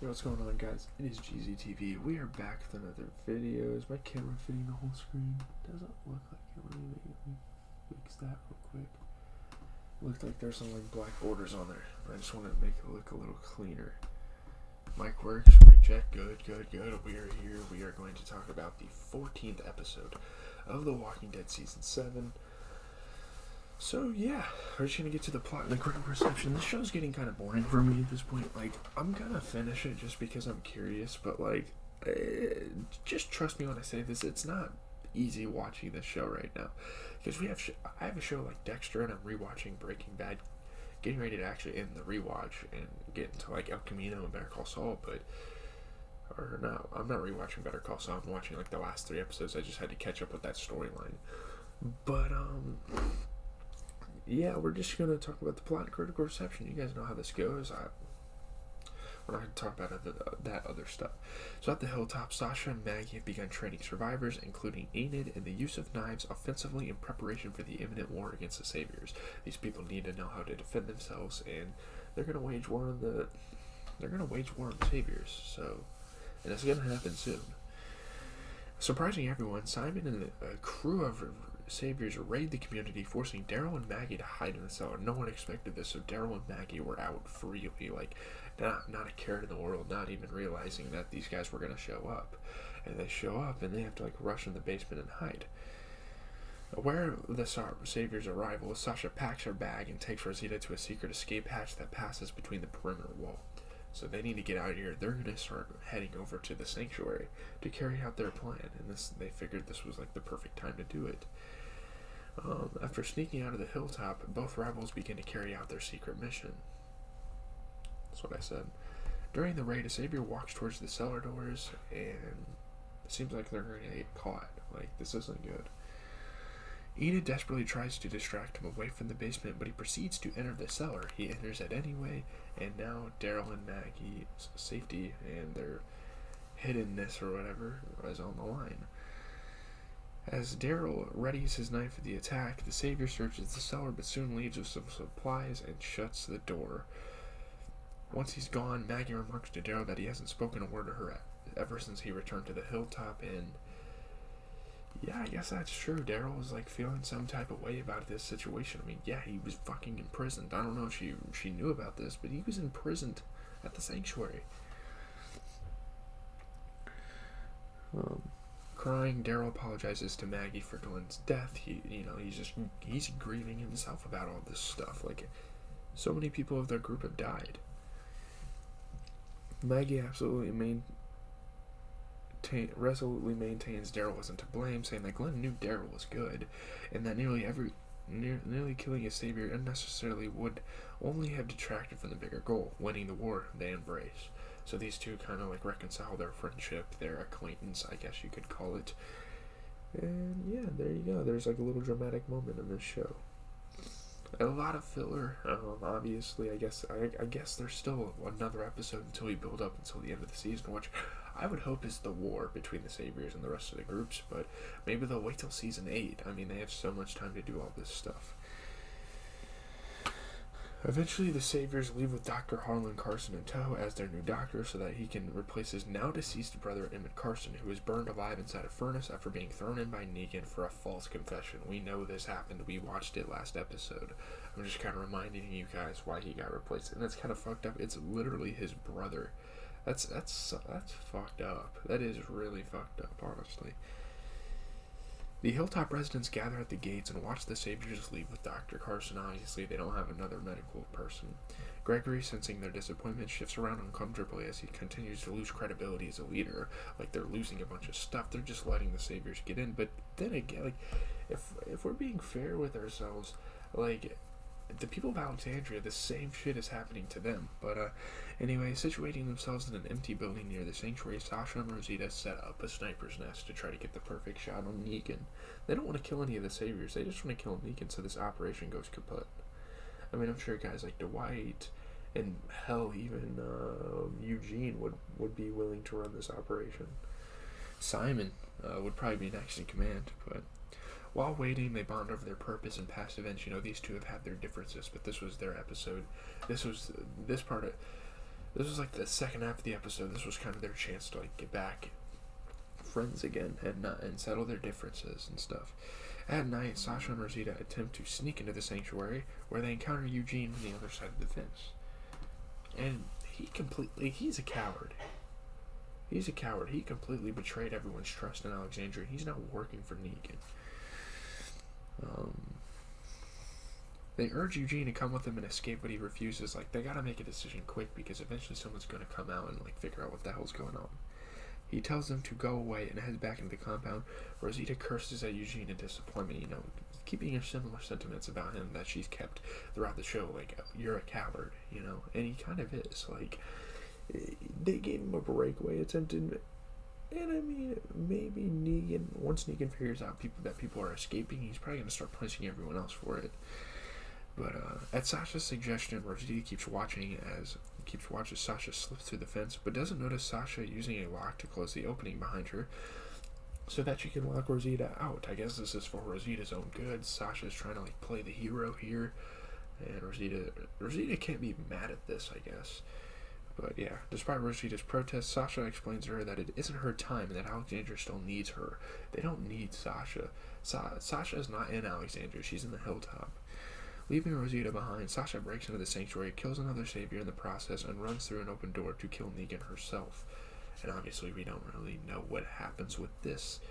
Yo, what's going on, guys? It is GZTV. We are back with another video. Is my camera fitting the whole screen? Doesn't look like it. Let me fix that real quick. Looked like there's some like black borders on there. I just want to make it look a little cleaner. Mic works. Mic check. Good. We are here. We are going to talk about the 14th episode of The Walking Dead Season 7. So yeah, we're just gonna get to the plot and the critical reception. This show's getting kind of boring for me at this point. Like, I'm gonna finish it just because I'm curious, but like, just trust me when I say this. It's not easy watching this show right now because I have a show like Dexter, and I'm rewatching Breaking Bad, getting ready to actually end the rewatch and get into like El Camino and Better Call Saul. I'm not rewatching Better Call Saul. I'm watching like the last 3 episodes. I just had to catch up with that storyline, but yeah, we're just going to talk about the plot and critical reception. You guys know how this goes. We're not going to talk about that other stuff. So at the hilltop, Sasha and Maggie have begun training survivors, including Enid, in the use of knives offensively in preparation for the imminent war against the Saviors. These people need to know how to defend themselves, and they're going to wage war on the Saviors. And it's going to happen soon. Surprising everyone, Simon and a crew of Saviors raid the community, forcing Daryl and Maggie to hide in the cellar. No one expected this, so Daryl and Maggie were out freely, like not a care in the world, not even realizing that these guys were going to show up. And they show up, and they have to like rush in the basement and hide. Aware of the Savior's arrival, Sasha packs her bag and takes Rosita to a secret escape hatch that passes between the perimeter wall. So they need to get out of here. They're going to start heading over to the sanctuary to carry out their plan. And they figured this was like the perfect time to do it. After sneaking out of the hilltop, both rebels begin to carry out their secret mission. That's what I said. During the raid, a Savior walks towards the cellar doors, and it seems like they're going to get caught. Like, this isn't good. Enid desperately tries to distract him away from the basement, but he proceeds to enter the cellar. He enters it anyway, and now Daryl and Maggie's safety and their hiddenness or whatever is on the line. As Daryl readies his knife for the attack, the Savior searches the cellar but soon leaves with some supplies and shuts the door. Once he's gone, Maggie remarks to Daryl that he hasn't spoken a word to her ever since he returned to the hilltop, and yeah, I guess that's true. Daryl was like feeling some type of way about this situation. I mean, yeah, he was fucking imprisoned. I don't know if she knew about this, but he was imprisoned at the sanctuary. Crying, Daryl apologizes to Maggie for Glenn's death. He's grieving himself about all this stuff. Like, so many people of their group have died. Maggie resolutely maintains Daryl wasn't to blame, saying that Glenn knew Daryl was good, and that nearly killing a Savior unnecessarily would only have detracted from the bigger goal, winning the war they embrace. So these two kind of like reconcile their friendship, their acquaintance, I guess you could call it. And yeah, there you go. There's like a little dramatic moment in this show. A lot of filler. Obviously, I guess there's still another episode until we build up until the end of the season, which I would hope is the war between the Saviors and the rest of the groups. But maybe they'll wait till season 8. I mean, they have so much time to do all this stuff. Eventually, the Saviors leave with Dr. Harlan Carson in tow as their new doctor so that he can replace his now-deceased brother Emmett Carson, who was burned alive inside a furnace after being thrown in by Negan for a false confession. We know this happened. We watched it last episode. I'm just kind of reminding you guys why he got replaced. And that's kind of fucked up. It's literally his brother. That's fucked up. That is really fucked up, honestly. The hilltop residents gather at the gates and watch the Saviors leave with Dr. Carson. Obviously, they don't have another medical person. Gregory, sensing their disappointment, shifts around uncomfortably as he continues to lose credibility as a leader. Like, they're losing a bunch of stuff. They're just letting the Saviors get in. But then again, like, if we're being fair with ourselves, like, the people of Alexandria, the same shit is happening to them. But anyway, situating themselves in an empty building near the sanctuary, Sasha and Rosita set up a sniper's nest to try to get the perfect shot on Negan. They don't want to kill any of the Saviors, they just want to kill Negan so this operation goes kaput. I mean, I'm sure guys like Dwight and hell, even Eugene would be willing to run this operation. Simon would probably be next in command, but while waiting, they bond over their purpose and past events. You know, these two have had their differences, but this was their episode. This part of This was like the second half of the episode. This was kind of their chance to like get back friends again and settle their differences and stuff. At night, Sasha and Rosita attempt to sneak into the sanctuary, where they encounter Eugene on the other side of the fence. And he's a coward. He's a coward. He completely betrayed everyone's trust in Alexandria. He's now working for Negan. They urge Eugene to come with them and escape, but he refuses. Like, they gotta make a decision quick, because eventually someone's gonna come out and, like, figure out what the hell's going on. He tells them to go away and heads back into the compound. Rosita curses at Eugene in disappointment, you know, keeping similar sentiments about him that she's kept throughout the show. Like, you're a coward, you know, and he kind of is. Like, they gave him a breakaway attempt, and I mean, maybe once Negan figures out that people are escaping, he's probably going to start punishing everyone else for it. But at Sasha's suggestion, Rosita keeps watching as Sasha slips through the fence, but doesn't notice Sasha using a lock to close the opening behind her so that she can lock Rosita out. I guess this is for Rosita's own good. Sasha's trying to like play the hero here, and Rosita can't be mad at this, I guess. But yeah, despite Rosita's protest, Sasha explains to her that it isn't her time and that Alexandria still needs her. They don't need Sasha. Sasha is not in Alexandria. She's in the hilltop. Leaving Rosita behind, Sasha breaks into the sanctuary, kills another savior in the process, and runs through an open door to kill Negan herself. And obviously we don't really know what happens with this.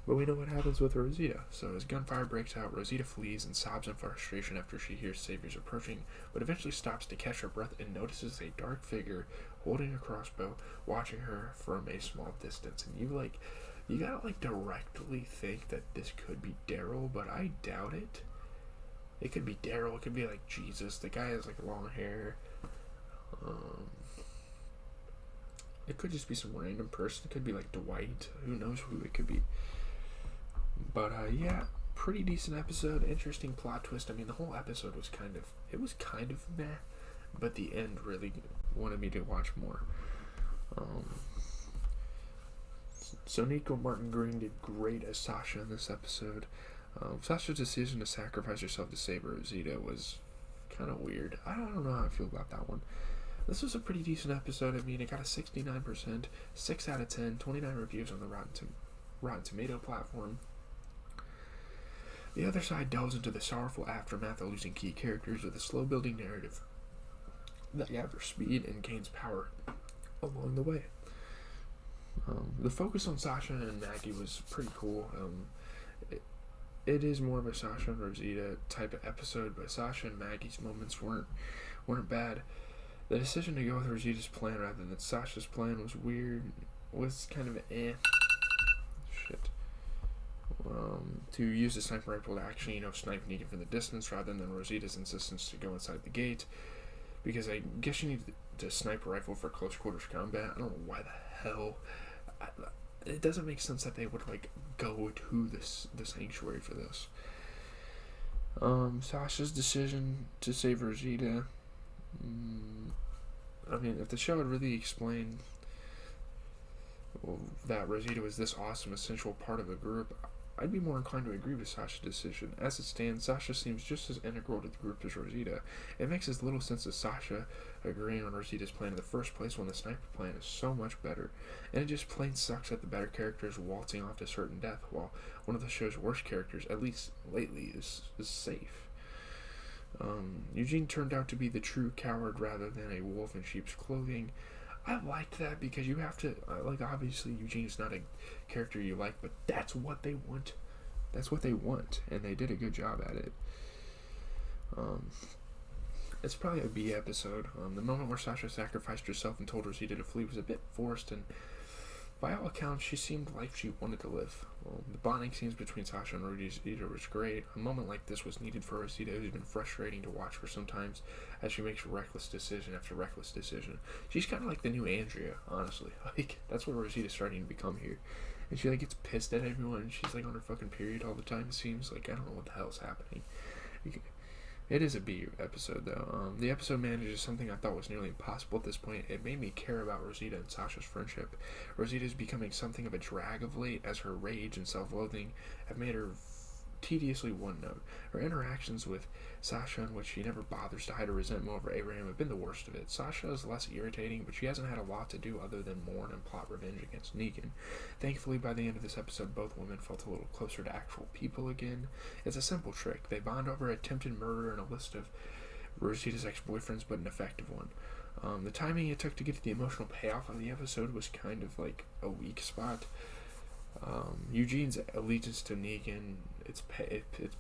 But we know what happens with Rosita. So as gunfire breaks out, Rosita flees and sobs in frustration after she hears saviors approaching, but eventually stops to catch her breath and notices a dark figure holding a crossbow, watching her from a small distance. And you gotta like directly think that this could be Daryl, but I doubt it. It could be Daryl. It could be like Jesus. The guy has like long hair. It could just be some random person. It could be like Dwight. Who knows who it could be. But yeah, pretty decent episode. Interesting plot twist. I mean, the whole episode was kind of meh, but the end really wanted me to watch more. So Nico Martin Green did great as Sasha in this episode. Sasha's decision to sacrifice herself to save Rosita was kind of weird. I don't know how I feel about that one. This was a pretty decent episode. I mean, it got a 69%, 6 out of 10, 29 reviews on the Rotten Tomato platform. The other side delves into the sorrowful aftermath of losing key characters with a slow-building narrative that gathers speed and gains power along the way. The focus on Sasha and Maggie was pretty cool. It is more of a Sasha and Rosita type of episode, but Sasha and Maggie's moments weren't bad. The decision to go with Rosita's plan rather than Sasha's plan was weird. Was kind of shit. To use the sniper rifle to actually, snipe Negan from the distance rather than Rosita's insistence to go inside the gate, because I guess you need the sniper rifle for close quarters combat. I don't know why the hell. It doesn't make sense that they would go to the sanctuary for this. Sasha's decision to save Rosita. I mean, if the show had really explained that Rosita was this awesome, essential part of the group, I'd be more inclined to agree with Sasha's decision. As it stands, Sasha seems just as integral to the group as Rosita. It makes as little sense as Sasha agreeing on Rosita's plan in the first place when the sniper plan is so much better. And it just plain sucks that the better character is waltzing off to certain death, while one of the show's worst characters, at least lately, is safe. Eugene turned out to be the true coward rather than a wolf in sheep's clothing. I liked that because you have to, obviously Eugene's not a character you like, but that's what they want. That's what they want, and they did a good job at it. It's probably a B episode. The moment where Sasha sacrificed herself and told Rosita to flee was a bit forced, and by all accounts, she seemed like she wanted to live. The bonding scenes between Sasha and Rosita was great. A moment like this was needed for Rosita, who's been frustrating to watch for sometimes, as she makes reckless decision after reckless decision. She's kind of like the new Andrea, honestly. That's what Rosita's starting to become here. And she gets pissed at everyone, and she's on her fucking period all the time, it seems. I don't know what the hell's happening. It is a B episode, though. The episode manages something I thought was nearly impossible at this point. It made me care about Rosita and Sasha's friendship. Rosita is becoming something of a drag of late, as her rage and self-loathing have made her tediously one note. Her interactions with Sasha, in which she never bothers to hide her resentment over Abraham, have been the worst of it. Sasha is less irritating, but she hasn't had a lot to do other than mourn and plot revenge against Negan. Thankfully, by the end of this episode, both women felt a little closer to actual people again. It's a simple trick. They bond over attempted murder and a list of Rosita's ex-boyfriends, but an effective one. The timing it took to get to the emotional payoff of the episode was kind of like a weak spot. Eugene's allegiance to Negan, its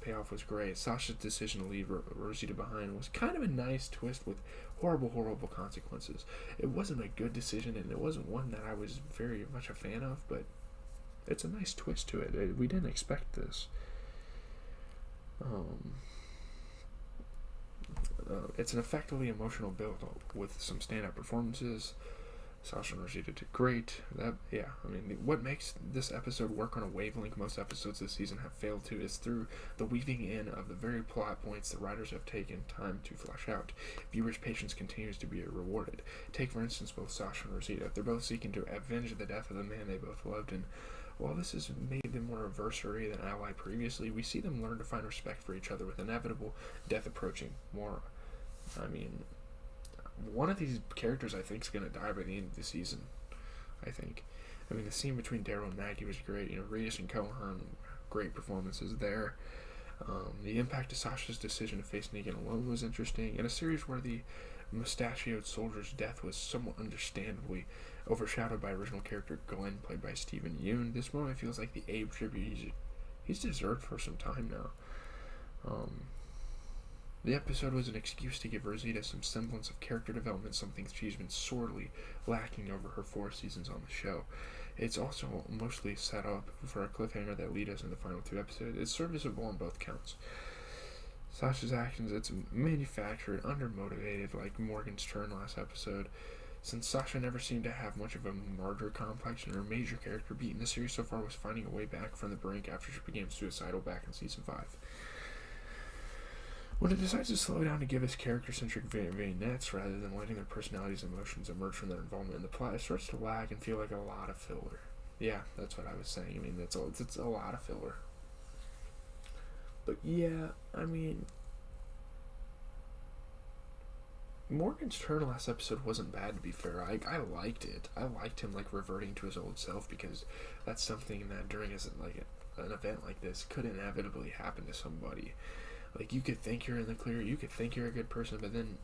payoff was great. Sasha's decision to leave Rosita behind was kind of a nice twist with horrible consequences. It wasn't a good decision, and it wasn't one that I was very much a fan of, but it's a nice twist to it. We didn't expect this. It's an effectively emotional build with some stand-up performances. Sasha and Rosita did great. What makes this episode work on a wavelength most episodes this season have failed to is through the weaving in of the very plot points the writers have taken time to flesh out. Viewers' patience continues to be rewarded. Take, for instance, both Sasha and Rosita. They're both seeking to avenge the death of the man they both loved, and while this has made them more adversary than ally previously, we see them learn to find respect for each other with inevitable death approaching. One of these characters I think is going to die by the end of the season. The scene between Daryl and Maggie was great. Reyes and Cohan, great performances there. The impact of Sasha's decision to face Negan alone was interesting. In a series where the mustachioed soldier's death was somewhat understandably overshadowed by original character Glenn, played by Stephen Yeun, this moment feels like the Abe tribute he's deserved for some time now. The episode was an excuse to give Rosita some semblance of character development, something she's been sorely lacking over her 4 seasons on the show. It's also mostly set up for a cliffhanger that lead us in the final 2 episodes. It's serviceable on both counts. Sasha's actions, it's manufactured, undermotivated, like Morgan's turn last episode. Since Sasha never seemed to have much of a martyr complex, and her major character beat in the series so far was finding a way back from the brink after she became suicidal back in season 5. When it decides to slow down to give us character-centric vignettes rather than letting their personalities and emotions emerge from their involvement in the plot, it starts to lag and feel like a lot of filler. Yeah, that's what I was saying. It's a lot of filler. But yeah, Morgan's turn last episode wasn't bad, to be fair. I liked it. I liked him reverting to his old self, because that's something that during an event like this could inevitably happen to somebody. You could think you're in the clear, you could think you're a good person, but then,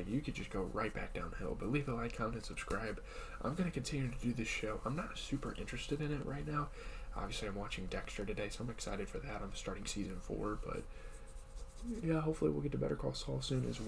you could just go right back downhill. But leave a like, comment, and subscribe. I'm going to continue to do this show. I'm not super interested in it right now. Obviously, I'm watching Dexter today, so I'm excited for that. I'm starting season 4, but yeah, hopefully we'll get to Better Call Saul soon as well.